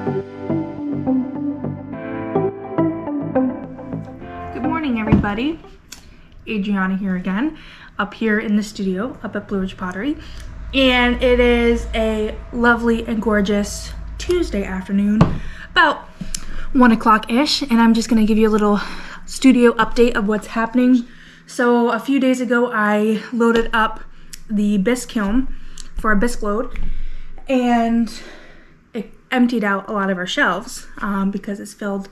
Good morning, everybody. Adriana here again, up here in the studio, up at Blue Ridge Pottery. And it is a lovely and gorgeous Tuesday afternoon, about 1 o'clock-ish, and I'm just gonna give you a little studio update of what's happening. So a few days ago, I loaded up the bisque kiln for a bisque load, and it emptied out a lot of our shelves because it's filled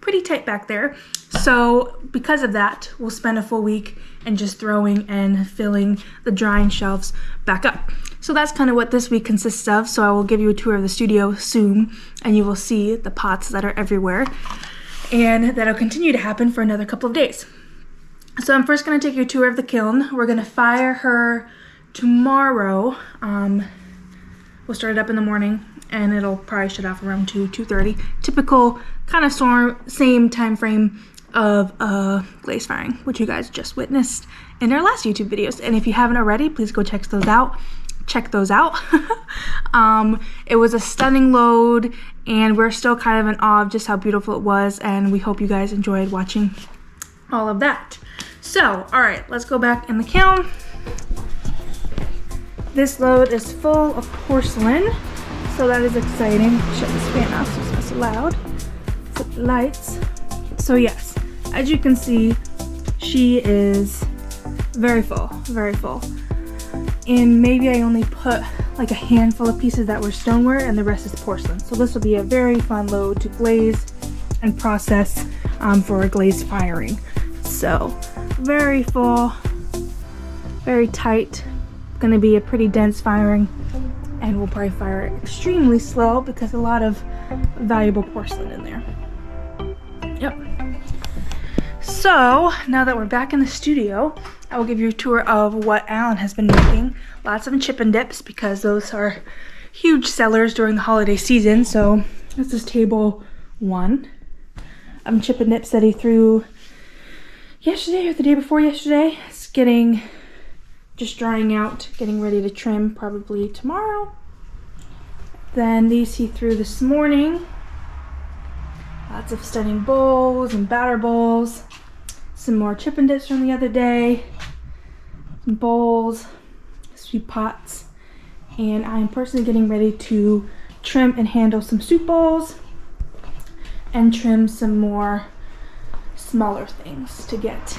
pretty tight back there. So because of that, we'll spend a full week and just throwing and filling the drying shelves back up. So that's kind of what this week consists of. So I will give you a tour of the studio soon, and you will see the pots that are everywhere, and that'll continue to happen for another couple of days. So I'm first going to take you a tour of the kiln. We're going to fire her tomorrow. We'll start it up in the morning, and it'll probably shut off around 2:30. Typical kind of same time frame of glaze firing, which you guys just witnessed in our last YouTube videos. And if you haven't already, please go check those out. It was a stunning load, and we're still kind of in awe of just how beautiful it was, and we hope you guys enjoyed watching all of that. So, all right, let's go back in the kiln. This load is full of porcelain, so that is exciting. Shut this fan off so it's not so loud. Flip the lights. So yes, as you can see, she is very full, very full. And maybe I only put like a handful of pieces that were stoneware, and the rest is porcelain. So this will be a very fun load to glaze and process for a glaze firing. So very full, very tight. Gonna be a pretty dense firing, and we'll probably fire it extremely slow because a lot of valuable porcelain in there. Yep. So now that we're back in the studio, I will give you a tour of what Alan has been making. Lots of chip and dips because those are huge sellers during the holiday season. So this is table 1 of chip and dips that he threw yesterday or the day before yesterday. It's just drying out, getting ready to trim probably tomorrow. Then these he threw this morning. Lots of stunning bowls and batter bowls. Some more chip and dips from the other day. Some bowls, sweet pots. And I'm personally getting ready to trim and handle some soup bowls and trim some more smaller things to get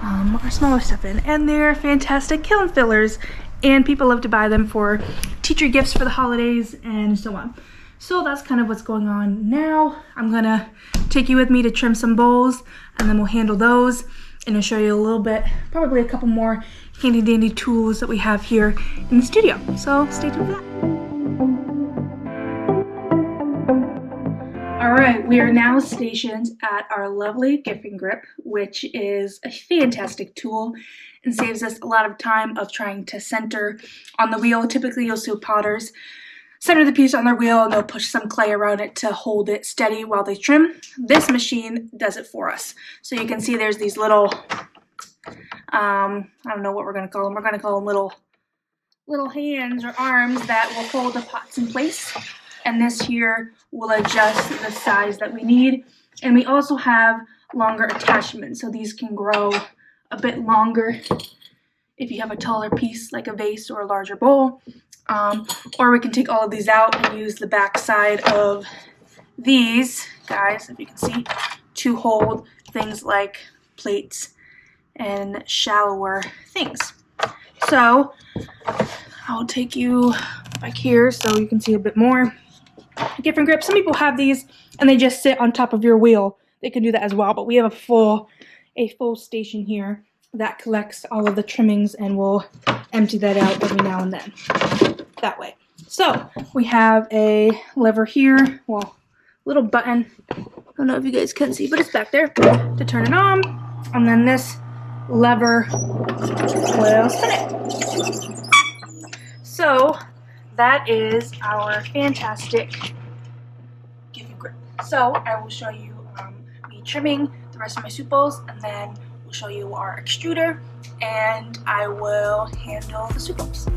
our smaller stuff in. And they're fantastic kiln fillers, and people love to buy them for teacher gifts for the holidays and so on. So that's kind of what's going on now. I'm gonna take you with me to trim some bowls, and then we'll handle those, and I'll show you a little bit, probably a couple more handy dandy tools that we have here in the studio. So stay tuned for that. All right, we are now stationed at our lovely Giffin grip, which is a fantastic tool and saves us a lot of time of trying to center on the wheel. Typically, you'll see potters center the piece on their wheel, and they'll push some clay around it to hold it steady while they trim. This machine does it for us. So you can see there's these little, I don't know what we're gonna call them. We're gonna call them little hands or arms that will hold the pots in place. And this here will adjust the size that we need. And we also have longer attachments, so these can grow a bit longer if you have a taller piece like a vase or a larger bowl. Or we can take all of these out and use the back side of these guys, if you can see, to hold things like plates and shallower things. So I'll take you back here so you can see a bit more. Giffin grip, some people have these and they just sit on top of your wheel. They can do that as well, but we have a full station here that collects all of the trimmings, and we'll empty that out every now and then that way. So we have a lever here, well, little button, I don't know if you guys can see, but it's back there to turn it on, and then this lever will spin it. So that is our fantastic Giffin grip. So I will show you me trimming the rest of my soup bowls, and then we'll show you our extruder, and I will handle the soup bowls.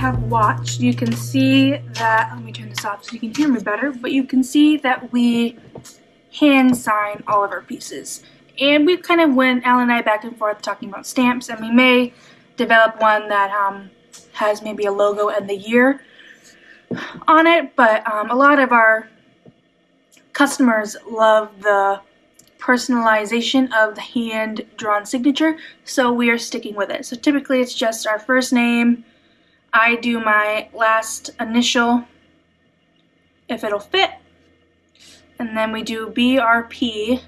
have watched, you can see that, let me turn this off so you can hear me better, but you can see that we hand sign all of our pieces. And we kind of went, Alan and I, back and forth talking about stamps, and we may develop one that has maybe a logo and the year on it, but a lot of our customers love the personalization of the hand-drawn signature, so we are sticking with it. So typically it's just our first name, I do my last initial if it'll fit, and then we do BRP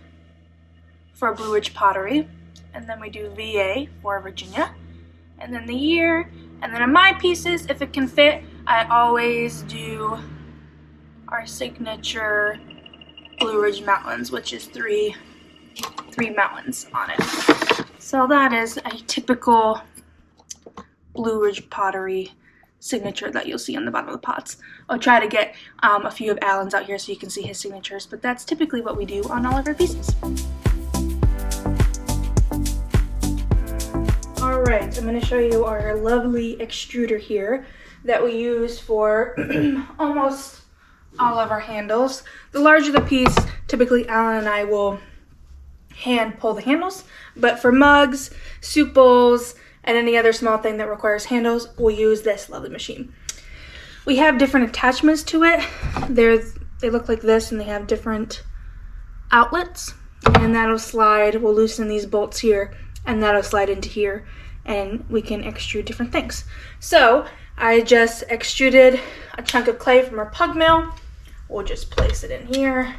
for Blue Ridge Pottery, and then we do VA for Virginia, and then the year, and then on my pieces, if it can fit, I always do our signature Blue Ridge Mountains, which is three mountains on it. So that is a typical Blue Ridge Pottery signature that you'll see on the bottom of the pots. I'll try to get a few of Alan's out here so you can see his signatures, but that's typically what we do on all of our pieces. Alright, I'm going to show you our lovely extruder here that we use for almost all of our handles. The larger the piece, typically Alan and I will hand pull the handles, but for mugs, soup bowls, and any other small thing that requires handles, we'll use this lovely machine. We have different attachments to it. They look like this, and they have different outlets, and that'll slide. We'll loosen these bolts here, and that'll slide into here, and we can extrude different things. So I just extruded a chunk of clay from our pug mill. We'll just place it in here,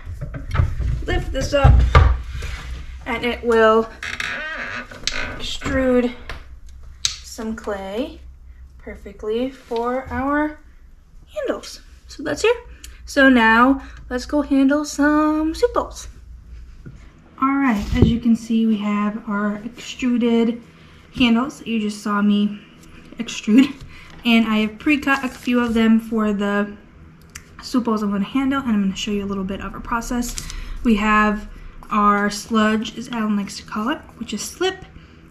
lift this up, and it will extrude some clay perfectly for our handles. So that's here. So now let's go handle some soup bowls. Alright, as you can see, we have our extruded handles that you just saw me extrude, and I have pre-cut a few of them for the soup bowls I'm going to handle, and I'm going to show you a little bit of our process. We have our sludge, as Alan likes to call it, which is slip,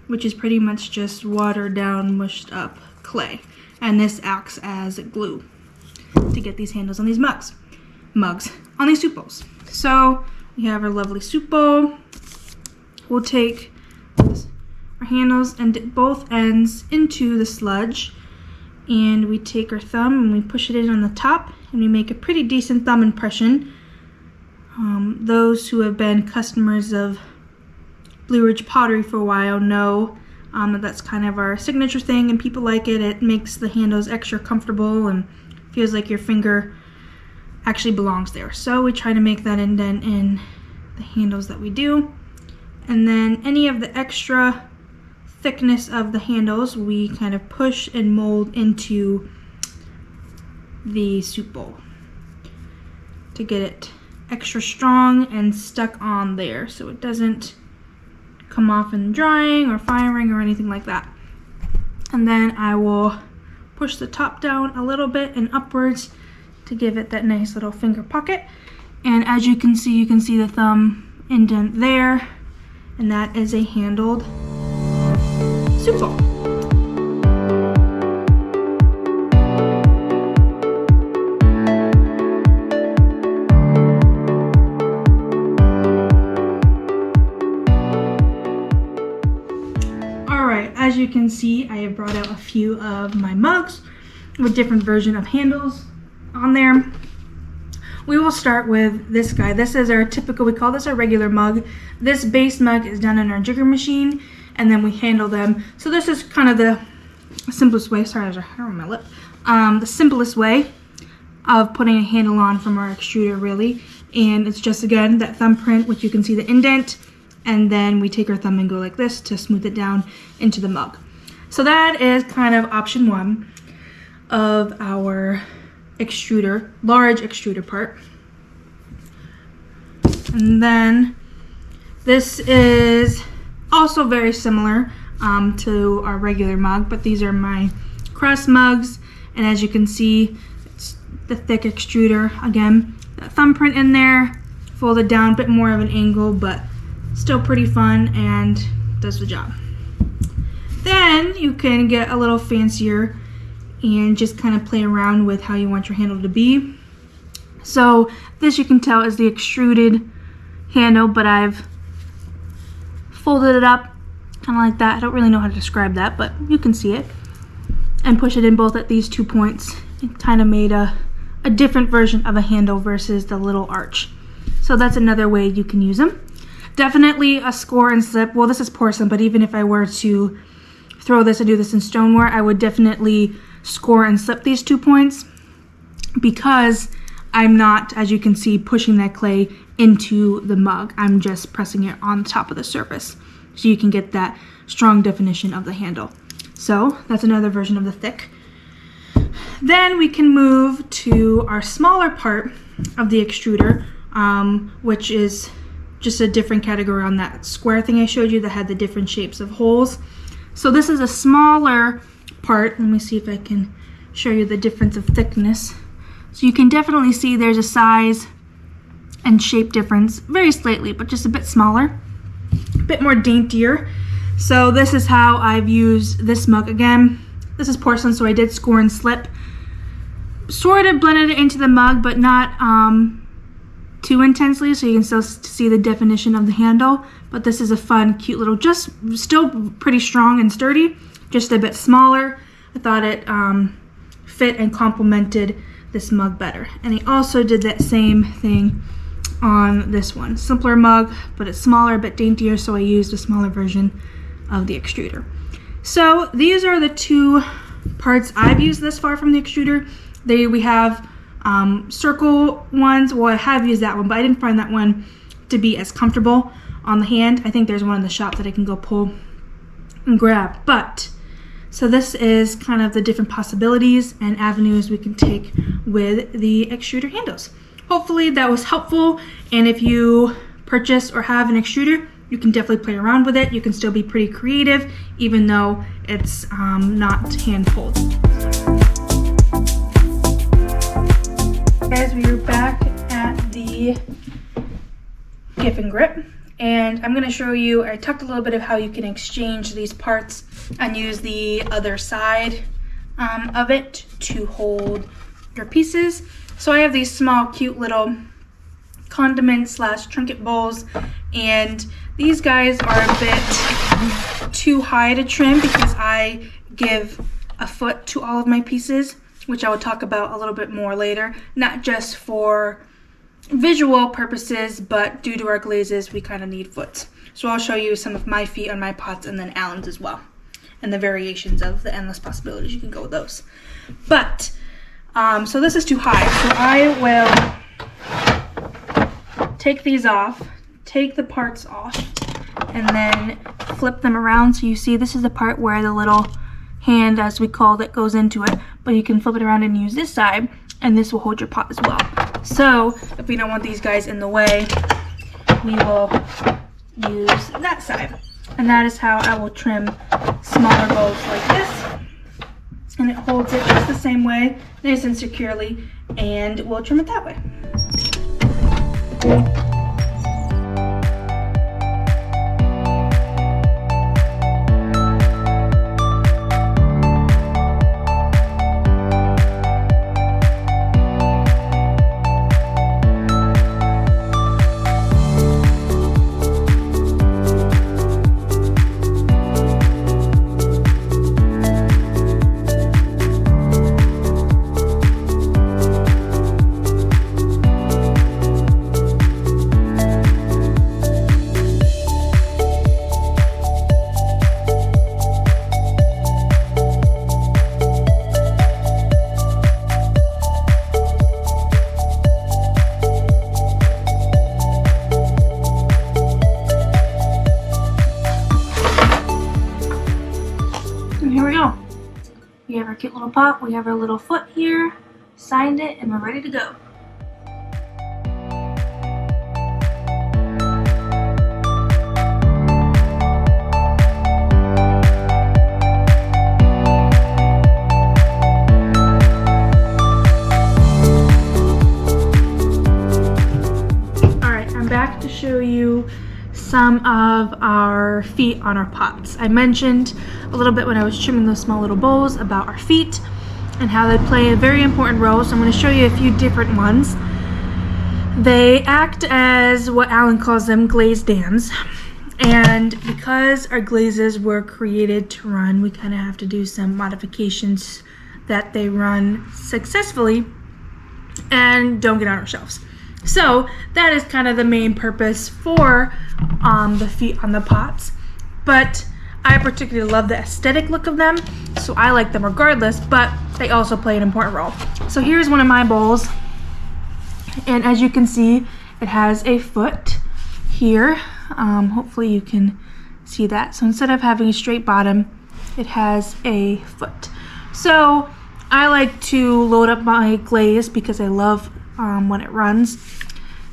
which is pretty much just watered down, mushed up clay, and this acts as glue to get these handles on these mugs on these soup bowls. So we have our lovely soup bowl. We'll take our handles and dip both ends into the sludge, and we take our thumb and we push it in on the top, and we make a pretty decent thumb impression. Those who have been customers of Blue Ridge Pottery for a while know that that's kind of our signature thing, and people like it. It makes the handles extra comfortable and feels like your finger actually belongs there. So we try to make that indent in the handles that we do. And then any of the extra thickness of the handles we kind of push and mold into the soup bowl to get it extra strong and stuck on there so it doesn't come off in drying or firing or anything like that. And then I will push the top down a little bit and upwards to give it that nice little finger pocket. And as you can see the thumb indent there, and that is a handled soup bowl. Alright, as you can see, I have brought out a few of my mugs with different version of handles on there. We will start with this guy. This is our typical, we call this our regular mug. This base mug is done in our jigger machine, and then we handle them. So this is kind of the simplest way, sorry, there's a hair on my lip. The simplest way of putting a handle on from our extruder, really. And it's just, again, that thumbprint, which you can see the indent, and then we take our thumb and go like this to smooth it down into the mug. So that is kind of option one of our extruder, large extruder part. And then this is also very similar to our regular mug, but these are my cross mugs, and as you can see, it's the thick extruder. Again, that thumbprint in there, folded down, a bit more of an angle, but still pretty fun and does the job. Then you can get a little fancier and just kind of play around with how you want your handle to be. So this, you can tell, is the extruded handle, but I've folded it up kind of like that. I don't really know how to describe that, but you can see it. And push it in both at these 2 points. It kind of made a different version of a handle versus the little arch. So that's another way you can use them. Definitely a score and slip. Well, this is porcelain, but even if I were to throw this and do this in stoneware, I would definitely score and slip these 2 points, because I'm not, as you can see, pushing that clay into the mug. I'm just pressing it on the top of the surface, so you can get that strong definition of the handle. So that's another version of the thick. Then we can move to our smaller part of the extruder, which is just a different category on that square thing I showed you that had the different shapes of holes. So this is a smaller part. Let me see if I can show you the difference of thickness. So you can definitely see there's a size and shape difference, very slightly, but just a bit smaller, a bit more daintier. So this is how I've used this mug. Again, this is porcelain, so I did score and slip. Sort of blended it into the mug, but not too intensely, so you can still see the definition of the handle. But this is a fun, cute little, just still pretty strong and sturdy, just a bit smaller. I thought it fit and complemented this mug better. And I also did that same thing on this one. Simpler mug, but it's smaller, a bit daintier, so I used a smaller version of the extruder. So these are the 2 parts I've used this far from the extruder. We have circle ones. Well, I have used that one, but I didn't find that one to be as comfortable on the hand. I think there's one in the shop that I can go pull and grab. But so this is kind of the different possibilities and avenues we can take with the extruder handles. Hopefully that was helpful, and if you purchase or have an extruder, you can definitely play around with it. You can still be pretty creative, even though it's not hand pulled. Guys, we are back at the Giffin Grip, and I'm going to show you, I talked a little bit of how you can exchange these parts and use the other side of it to hold your pieces. So I have these small, cute little condiment / trinket bowls, and these guys are a bit too high to trim because I give a foot to all of my pieces, which I will talk about a little bit more later, not just for visual purposes, but due to our glazes, we kind of need foots. So I'll show you some of my feet on my pots, and then Alan's as well, and the variations of the endless possibilities you can go with those. But so this is too high, so I will take these off, take the parts off, and then flip them around. So you see this is the part where the little hand, as we called it, goes into it, but you can flip it around and use this side, and this will hold your pot as well. So if we don't want these guys in the way, we will use that side, and that is how I will trim smaller bowls like this, and it holds it just the same way, nice and securely, and we'll trim it that way. We have our cute little pot, we have our little foot here, signed it, and we're ready to go. Alright, I'm back to show you some of our feet on our pots. I mentioned a little bit when I was trimming those small little bowls about our feet. and how they play a very important role. So I'm going to show you a few different ones. They act as what Alan calls them, glazed dams. And because our glazes were created to run, we kind of have to do some modifications that they run successfully and don't get on our shelves. So that is kind of the main purpose for the feet on the pots. But I particularly love the aesthetic look of them, so I like them regardless, but they also play an important role. So here's one of my bowls, and as you can see, it has a foot here. Hopefully you can see that. So instead of having a straight bottom, it has a foot. So I like to load up my glaze because I love when it runs.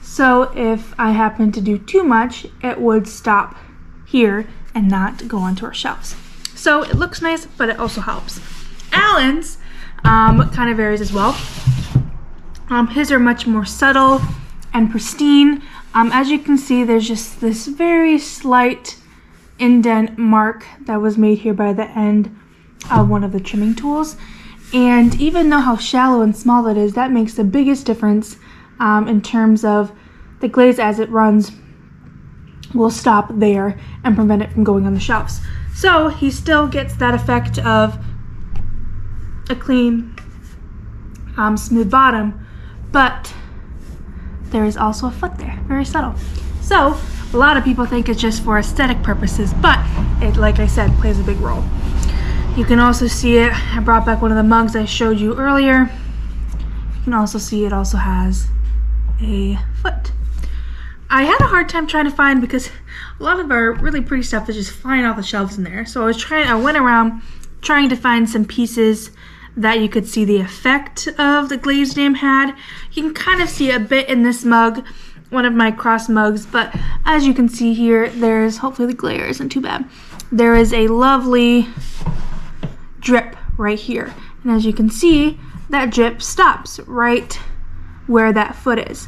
So if I happen to do too much, it would stop here and not go onto our shelves. So it looks nice, but it also helps. Alan's kind of varies as well. His are much more subtle and pristine. As you can see, there's just this very slight indent mark that was made here by the end of one of the trimming tools. And even though how shallow and small it is, that makes the biggest difference in terms of the glaze as it runs will stop there and prevent it from going on the shelves. So he still gets that effect of a clean, smooth bottom, but there is also a foot there, very subtle. So a lot of people think it's just for aesthetic purposes, but it, like I said, plays a big role. You can also see it, I brought back one of the mugs I showed you earlier. You can also see it also has a foot. I had a hard time trying to find, because a lot of our really pretty stuff is just flying off the shelves in there. So I went around trying to find some pieces that you could see the effect of the glazed dam had. You can kind of see a bit in this mug, one of my cross mugs, but as you can see here, there's, hopefully the glare isn't too bad, there is a lovely drip right here. And as you can see, that drip stops right where that foot is.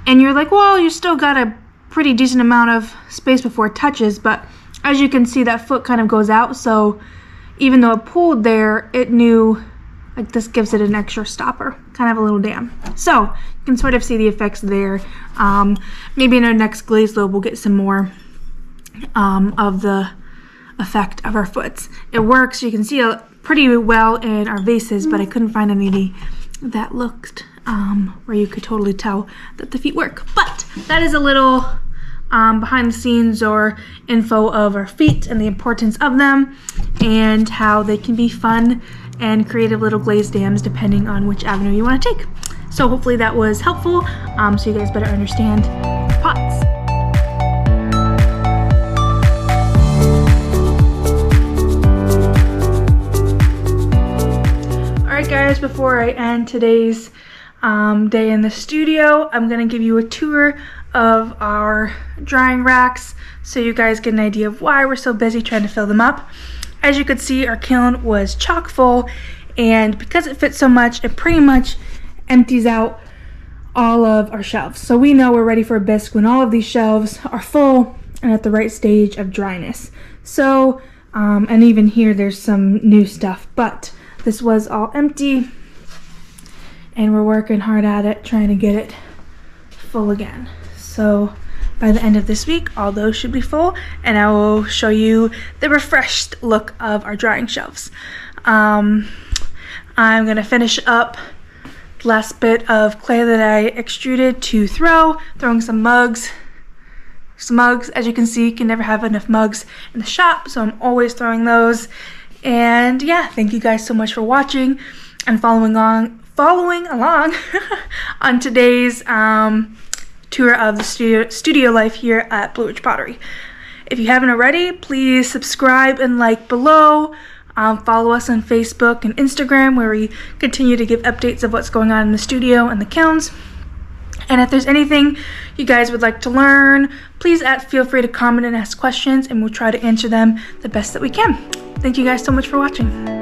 And you're like, well, you still got a pretty decent amount of space before it touches, but as you can see, that foot kind of goes out, so even though it pulled there, it knew, like, this gives it an extra stopper, kind of a little dam. So you can sort of see the effects there. Maybe in our next glaze load, we'll get some more of the effect of our foots. It works, you can see it pretty well in our vases, but I couldn't find any that looked where you could totally tell that the feet work. But that is a little behind the scenes or info of our feet and the importance of them and how they can be fun and creative little glazed dams depending on which avenue you want to take. So hopefully that was helpful, so you guys better understand pots. Alright guys, before I end today's day in the studio, I'm going to give you a tour of our drying racks so you guys get an idea of why we're so busy trying to fill them up. As you could see, our kiln was chock full, and because it fits so much, it pretty much empties out all of our shelves. So we know we're ready for a bisque when all of these shelves are full and at the right stage of dryness. So, and even here there's some new stuff, but this was all empty and we're working hard at it, trying to get it full again. So by the end of this week, all those should be full, and I will show you the refreshed look of our drying shelves. I'm gonna finish up the last bit of clay that I extruded to throwing some mugs. As you can see, you can never have enough mugs in the shop, so I'm always throwing those. And yeah, thank you guys so much for watching and following along on today's tour of the studio life here at Blue Ridge Pottery. If you haven't already, please subscribe and like below. Follow us on Facebook and Instagram, where we continue to give updates of what's going on in the studio and the kilns. And if there's anything you guys would like to learn, please feel free to comment and ask questions, and we'll try to answer them the best that we can. Thank you guys so much for watching.